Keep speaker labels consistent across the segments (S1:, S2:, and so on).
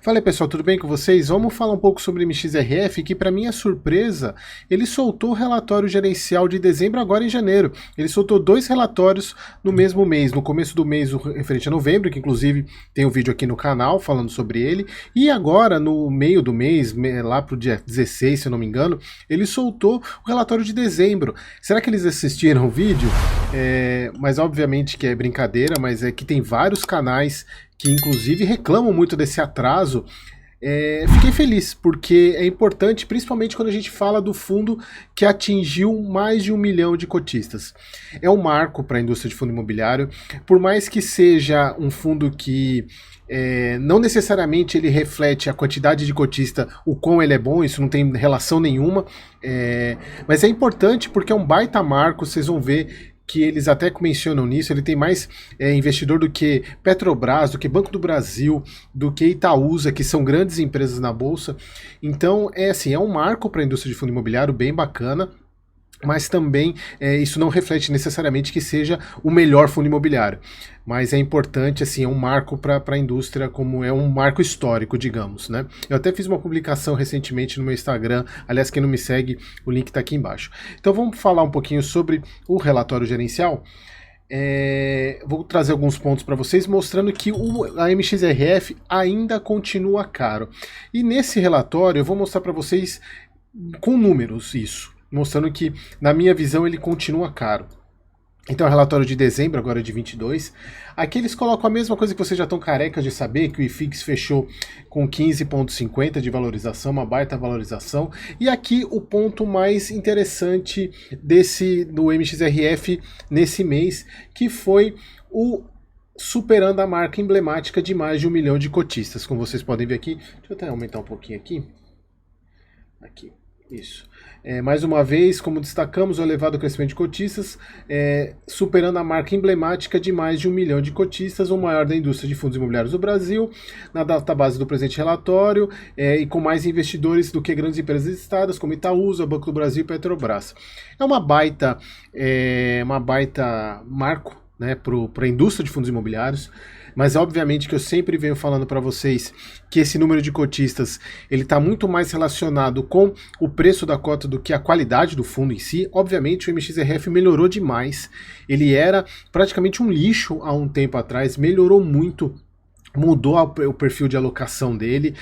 S1: Fala aí, pessoal, tudo bem com vocês? Vamos falar um pouco sobre o MXRF, que para minha surpresa, ele soltou o relatório gerencial de dezembro agora em janeiro. Ele soltou 2 relatórios no mesmo mês, no começo do mês o referente a novembro, que inclusive tem um vídeo aqui no canal falando sobre ele, e agora no meio do mês, lá pro dia 16, se eu não me engano, ele soltou o relatório de dezembro. Será que eles assistiram o vídeo? Mas obviamente que é brincadeira, mas é que tem vários canais que inclusive reclamam muito desse atraso. Fiquei feliz, porque é importante, principalmente quando a gente fala do fundo que atingiu mais de 1 milhão de cotistas. É um marco para a indústria de fundo imobiliário, por mais que seja um fundo que não necessariamente ele reflete a quantidade de cotista, o quão ele é bom, isso não tem relação nenhuma, mas é importante porque é um baita marco, vocês vão ver que eles até mencionam nisso, ele tem mais investidor do que Petrobras, do que Banco do Brasil, do que Itaúsa, que são grandes empresas na Bolsa. Então, é um marco para a indústria de fundo imobiliário bem bacana, mas também isso não reflete necessariamente que seja o melhor fundo imobiliário. Mas é importante, assim, é um marco para a indústria, como é um marco histórico, digamos, né? Eu até fiz uma publicação recentemente no meu Instagram, aliás, quem não me segue, o link está aqui embaixo. Então vamos falar um pouquinho sobre o relatório gerencial. Vou trazer alguns pontos para vocês, mostrando que a MXRF ainda continua caro. E nesse relatório eu vou mostrar para vocês com números isso, mostrando que, na minha visão, ele continua caro. Então, o relatório de dezembro, agora de 22, aqui eles colocam a mesma coisa que vocês já estão carecas de saber, que o IFIX fechou com 15,50 de valorização, uma baita valorização. E aqui o ponto mais interessante do MXRF nesse mês, que foi o superando a marca emblemática de mais de 1 milhão de cotistas, como vocês podem ver aqui. Deixa eu até aumentar um pouquinho aqui. Aqui. Isso. Mais uma vez, como destacamos, o elevado crescimento de cotistas, superando a marca emblemática de mais de 1 milhão de cotistas, o maior da indústria de fundos imobiliários do Brasil, na database do presente relatório, e com mais investidores do que grandes empresas listadas, como Itaúsa, Banco do Brasil e Petrobras. É uma baita marco, né, para a indústria de fundos imobiliários, mas obviamente que eu sempre venho falando para vocês que esse número de cotistas ele está muito mais relacionado com o preço da cota do que a qualidade do fundo em si. Obviamente o MXRF melhorou demais, ele era praticamente um lixo há um tempo atrás, melhorou muito, mudou o perfil de alocação dele,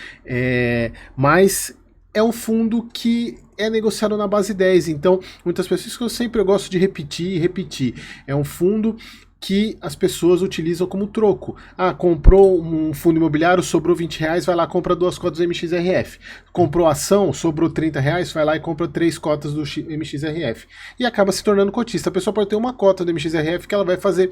S1: mas é um fundo que é negociado na base 10, então muitas pessoas que eu gosto de repetir, é um fundo que as pessoas utilizam como troco. Comprou um fundo imobiliário, sobrou R$20, vai lá, compra 2 cotas do MXRF. Comprou ação, sobrou R$30, vai lá e compra 3 cotas do MXRF. E acaba se tornando cotista. A pessoa pode ter uma cota do MXRF que ela vai fazer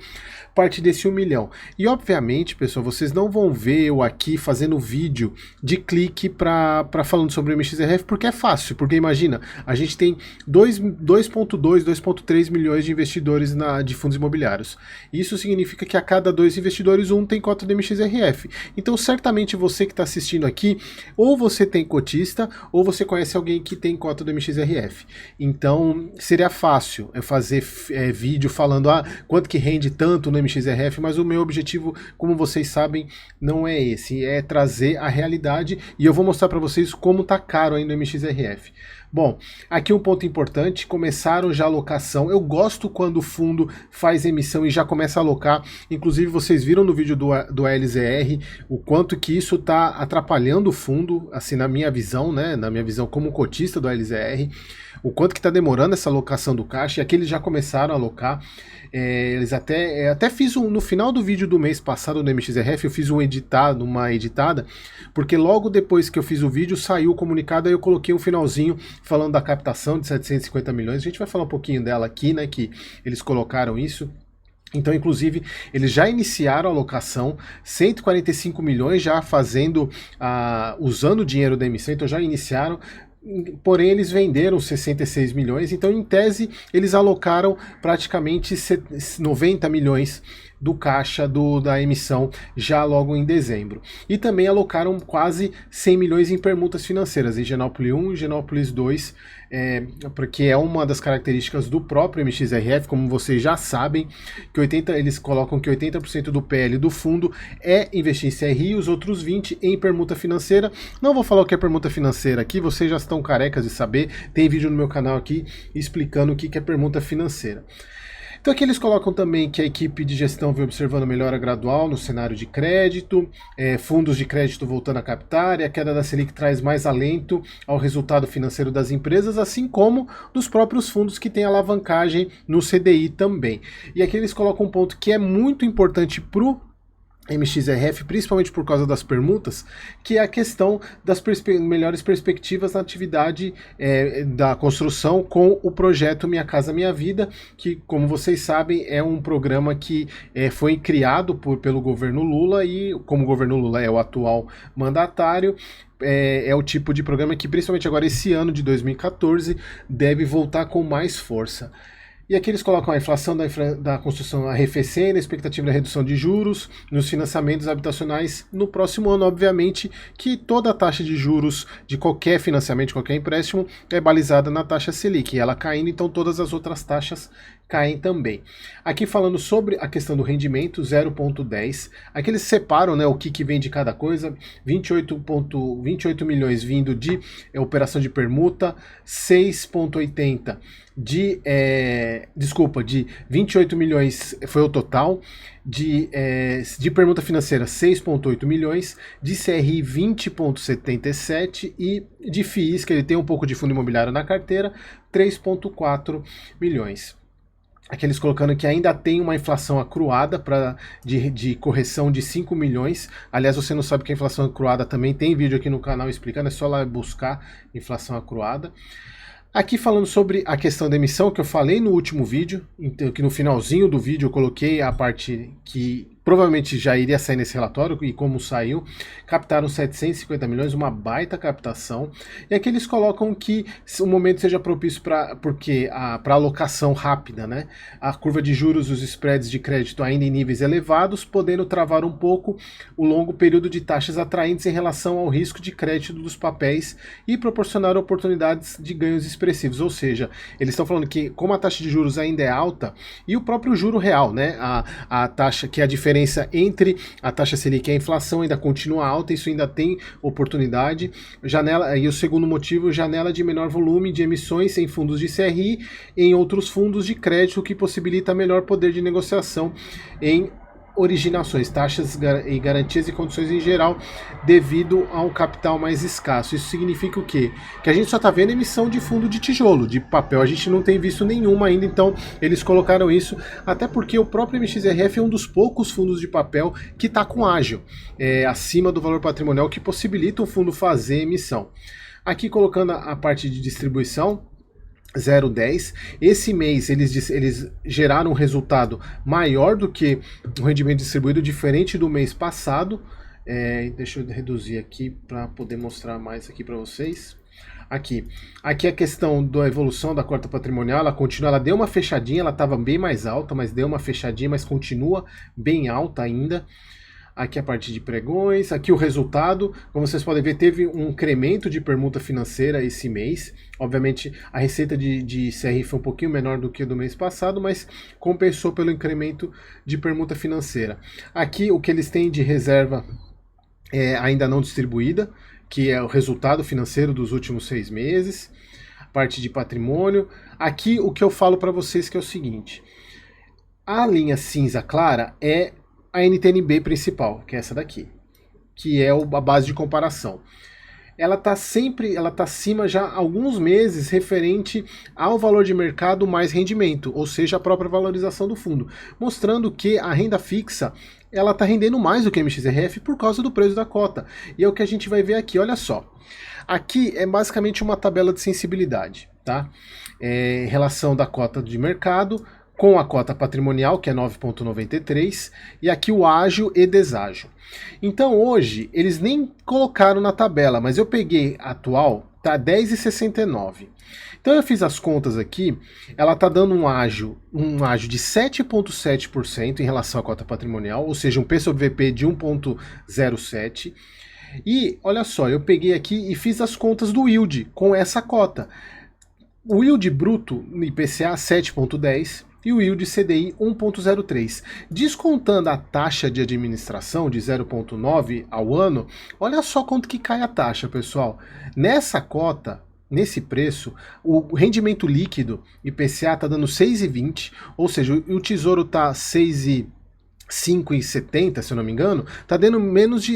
S1: parte desse 1 milhão. E obviamente, pessoal, vocês não vão ver eu aqui fazendo vídeo de clique para falando sobre o MXRF, porque é fácil. Porque imagina, a gente tem 2,2, 2,3 milhões de investidores de fundos imobiliários. Isso significa que a cada 2 investidores, um tem cota do MXRF. Então, certamente você que está assistindo aqui, ou você tem cotista, ou você conhece alguém que tem cota do MXRF. Então, seria fácil fazer vídeo falando quanto que rende tanto no MXRF, mas o meu objetivo, como vocês sabem, não é esse, é trazer a realidade, e eu vou mostrar para vocês como tá caro ainda o MXRF. Bom, aqui um ponto importante, começaram já a alocação. Eu gosto quando o fundo faz emissão e já começa a alocar. Inclusive vocês viram no vídeo do LZR o quanto que isso está atrapalhando o fundo, assim, na minha visão, né? Na minha visão como cotista do LZR, o quanto que está demorando essa alocação do caixa, e aqui eles já começaram a alocar. Eles até fiz no final do vídeo do mês passado no MXRF, eu fiz uma editada, porque logo depois que eu fiz o vídeo saiu o comunicado, aí eu coloquei um finalzinho falando da captação de 750 milhões, a gente vai falar um pouquinho dela aqui, né, que eles colocaram isso. Então, inclusive, eles já iniciaram a alocação, 145 milhões já usando o dinheiro da emissão, então já iniciaram. Porém, eles venderam 66 milhões, então, em tese, eles alocaram praticamente 90 milhões do caixa da emissão já logo em dezembro. E também alocaram quase 100 milhões em permutas financeiras, Higienópolis 1 e Higienópolis 2, porque é uma das características do próprio MXRF, como vocês já sabem, que eles colocam que 80% do PL do fundo é investir em CRI e os outros 20% em permuta financeira. Não vou falar o que é permuta financeira aqui, vocês já estão carecas de saber, tem vídeo no meu canal aqui explicando o que é permuta financeira. Então aqui eles colocam também que a equipe de gestão vem observando melhora gradual no cenário de crédito, fundos de crédito voltando a captar, e a queda da Selic traz mais alento ao resultado financeiro das empresas, assim como dos próprios fundos que têm alavancagem no CDI também. E aqui eles colocam um ponto que é muito importante para o MXRF, principalmente por causa das permutas, que é a questão das melhores perspectivas na atividade da construção com o projeto Minha Casa Minha Vida, que, como vocês sabem, é um programa que foi criado pelo governo Lula, e como o governo Lula é o atual mandatário, é o tipo de programa que, principalmente agora esse ano de 2014, deve voltar com mais força. E aqui eles colocam a inflação da construção arrefecendo, a expectativa da redução de juros nos financiamentos habitacionais no próximo ano. Obviamente que toda a taxa de juros de qualquer financiamento, de qualquer empréstimo, é balizada na taxa Selic. E ela caindo, então todas as outras taxas caem também. Aqui falando sobre a questão do rendimento, 0,10. Aqui eles separam, né, o que vem de cada coisa. 28 milhões vindo de operação de permuta, 6,80 de 28 milhões foi o total, de permuta financeira 6,8 milhões, de CRI 20,77 e de FIIs, que ele tem um pouco de fundo imobiliário na carteira, 3,4 milhões. Aqui eles colocando que ainda tem uma inflação acruada de correção de 5 milhões. Aliás, você não sabe que a inflação acruada também tem vídeo aqui no canal explicando, é só lá buscar inflação acruada. Aqui falando sobre a questão da emissão, que eu falei no último vídeo, então, que no finalzinho do vídeo eu coloquei a parte que provavelmente já iria sair nesse relatório, e como saiu, captaram 750 milhões, uma baita captação, e aqui eles colocam que o momento seja propício para alocação rápida, né? A curva de juros e os spreads de crédito ainda em níveis elevados, podendo travar um pouco o longo período de taxas atraentes em relação ao risco de crédito dos papéis e proporcionar oportunidades de ganhos expressivos, ou seja, eles estão falando que como a taxa de juros ainda é alta, e o próprio juro real, né? A taxa, que é a diferença entre a taxa Selic e a inflação, ainda continua alta, isso ainda tem oportunidade. E o segundo motivo, janela de menor volume de emissões em fundos de CRI e em outros fundos de crédito, que possibilita melhor poder de negociação em originações, taxas e garantias e condições em geral, devido a um capital mais escasso. Isso significa o quê? Que a gente só está vendo emissão de fundo de tijolo, de papel, a gente não tem visto nenhuma ainda, então eles colocaram isso, até porque o próprio MXRF é um dos poucos fundos de papel que está com ágio, acima do valor patrimonial, que possibilita o fundo fazer emissão. Aqui colocando a parte de distribuição, 0,10. Esse mês eles geraram um resultado maior do que o rendimento distribuído, diferente do mês passado. Deixa eu reduzir aqui para poder mostrar mais aqui para vocês. Aqui a questão da evolução da cota patrimonial, ela deu uma fechadinha, ela estava bem mais alta, mas deu uma fechadinha, mas continua bem alta ainda. Aqui a parte de pregões, aqui o resultado, como vocês podem ver, teve um incremento de permuta financeira esse mês. Obviamente a receita de CRI foi um pouquinho menor do que do mês passado, mas compensou pelo incremento de permuta financeira. Aqui o que eles têm de reserva ainda não distribuída, que é o resultado financeiro dos últimos 6 meses, parte de patrimônio. Aqui o que eu falo para vocês que é o seguinte, a linha cinza clara é a NTNB principal, que é essa daqui, que é a base de comparação. Ela está acima já há alguns meses referente ao valor de mercado mais rendimento, ou seja, a própria valorização do fundo, mostrando que a renda fixa ela está rendendo mais do que a MXRF por causa do preço da cota. E é o que a gente vai ver aqui, olha só. Aqui é basicamente uma tabela de sensibilidade, tá? Relação da cota de mercado com a cota patrimonial, que é 9,93, e aqui o ágio e deságio. Então hoje, eles nem colocaram na tabela, mas eu peguei a atual, tá 10,69. Então eu fiz as contas aqui, ela tá dando um ágio de 7,7% em relação à cota patrimonial, ou seja, um P sobre VP de 1,07. E olha só, eu peguei aqui e fiz as contas do yield com essa cota. O yield bruto no IPCA 7,10 e o yield CDI 1,03. Descontando a taxa de administração de 0,9 ao ano, olha só quanto que cai a taxa, pessoal. Nessa cota, nesse preço, o rendimento líquido IPCA está dando 6,20, ou seja, o Tesouro está 5,70, se eu não me engano, tá dando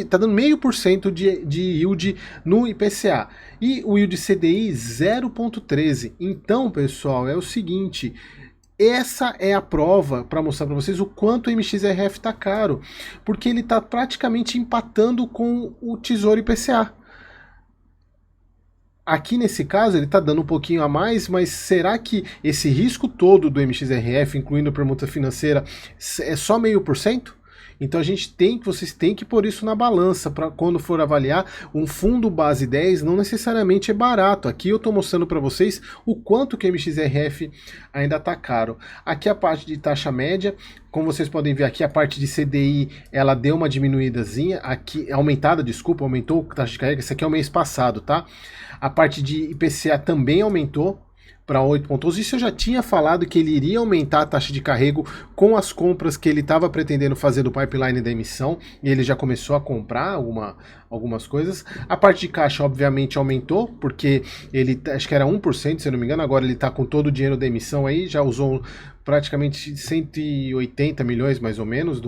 S1: tá dando 0,5% de yield no IPCA. E o yield CDI 0,13. Então, pessoal, é o seguinte, essa é a prova para mostrar para vocês o quanto o MXRF tá caro, porque ele tá praticamente empatando com o Tesouro IPCA. Aqui nesse caso ele está dando um pouquinho a mais, mas será que esse risco todo do MXRF, incluindo a permuta financeira, é só 0,5%? Então vocês têm que pôr isso na balança para quando for avaliar um fundo base 10, não necessariamente é barato. Aqui eu estou mostrando para vocês o quanto que o MXRF ainda está caro. Aqui a parte de taxa média, como vocês podem ver aqui, a parte de CDI ela deu uma diminuídazinha, aqui aumentada, desculpa, aumentou a taxa de carrega, isso aqui é o mês passado, tá? A parte de IPCA também aumentou para 8,11. Isso eu já tinha falado que ele iria aumentar a taxa de carrego com as compras que ele estava pretendendo fazer do pipeline da emissão, e ele já começou a comprar algumas coisas. A parte de caixa, obviamente, aumentou, porque ele, acho que era 1%, se eu não me engano, agora ele está com todo o dinheiro da emissão aí, já usou praticamente 180 milhões, mais ou menos,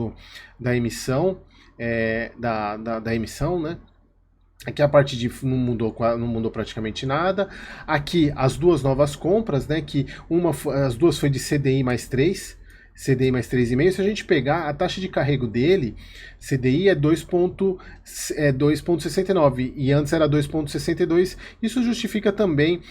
S1: da emissão, da emissão, né? Aqui a parte de não mudou praticamente nada. Aqui as duas novas compras, né? Que as duas foi de CDI mais 3, CDI mais 3,5. Se a gente pegar a taxa de carrego dele, CDI é 2,69 e antes era 2,62. Isso justifica também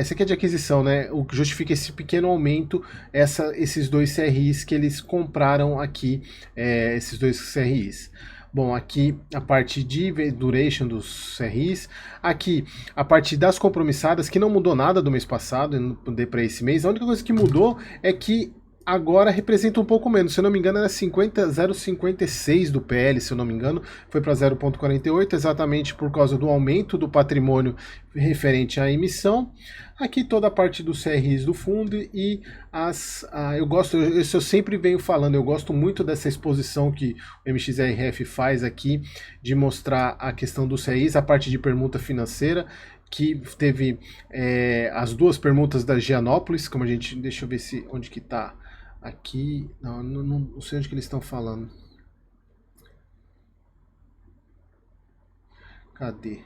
S1: esse aqui é de aquisição, né? O que justifica esse pequeno aumento, esses dois CRIs que eles compraram aqui, esses dois CRIs. Bom, aqui a parte de duration dos CRIs, aqui a parte das compromissadas, que não mudou nada do mês passado para esse mês. A única coisa que mudou é que agora representa um pouco menos, se eu não me engano era 0,56 do PL, se eu não me engano, foi para 0,48, exatamente por causa do aumento do patrimônio referente à emissão. Aqui toda a parte dos CRIs do fundo e isso eu sempre venho falando, eu gosto muito dessa exposição que o MXRF faz aqui, de mostrar a questão dos CRIs, a parte de permuta financeira, que teve as duas permutas da Gianópolis, como a gente, deixa eu ver onde que tá aqui, não sei onde que eles estão falando. Cadê?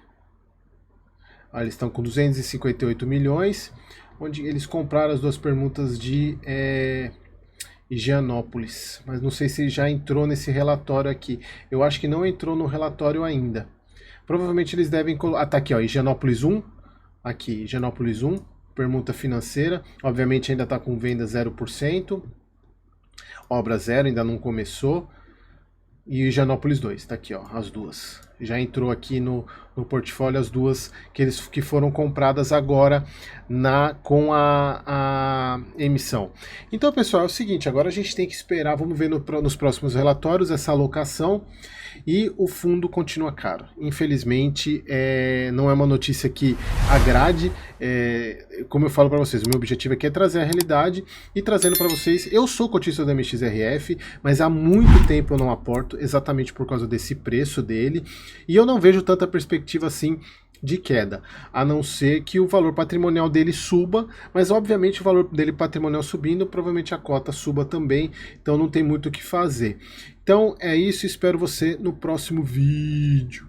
S1: Eles estão com 258 milhões, onde eles compraram as duas permutas de Higienópolis, mas não sei se já entrou nesse relatório aqui. Eu acho que não entrou no relatório ainda. Provavelmente eles devem colocar. Tá aqui, ó, Higienópolis 1. Aqui, Higienópolis 1, permuta financeira. Obviamente ainda está com venda 0%. Obra 0, ainda não começou. E Higienópolis 2, tá aqui, ó, as duas. Já entrou aqui no portfólio as duas que foram compradas agora com a emissão. Então, pessoal, é o seguinte, agora a gente tem que esperar, vamos ver nos próximos relatórios essa alocação, e o fundo continua caro. Infelizmente, não é uma notícia que agrade, como eu falo para vocês, o meu objetivo aqui é trazer a realidade e trazendo para vocês. Eu sou cotista da MXRF, mas há muito tempo eu não aporto, exatamente por causa desse preço dele, e eu não vejo tanta perspectiva assim de queda, a não ser que o valor patrimonial dele suba, mas obviamente o valor dele patrimonial subindo, provavelmente a cota suba também, então não tem muito o que fazer. Então é isso, espero você no próximo vídeo.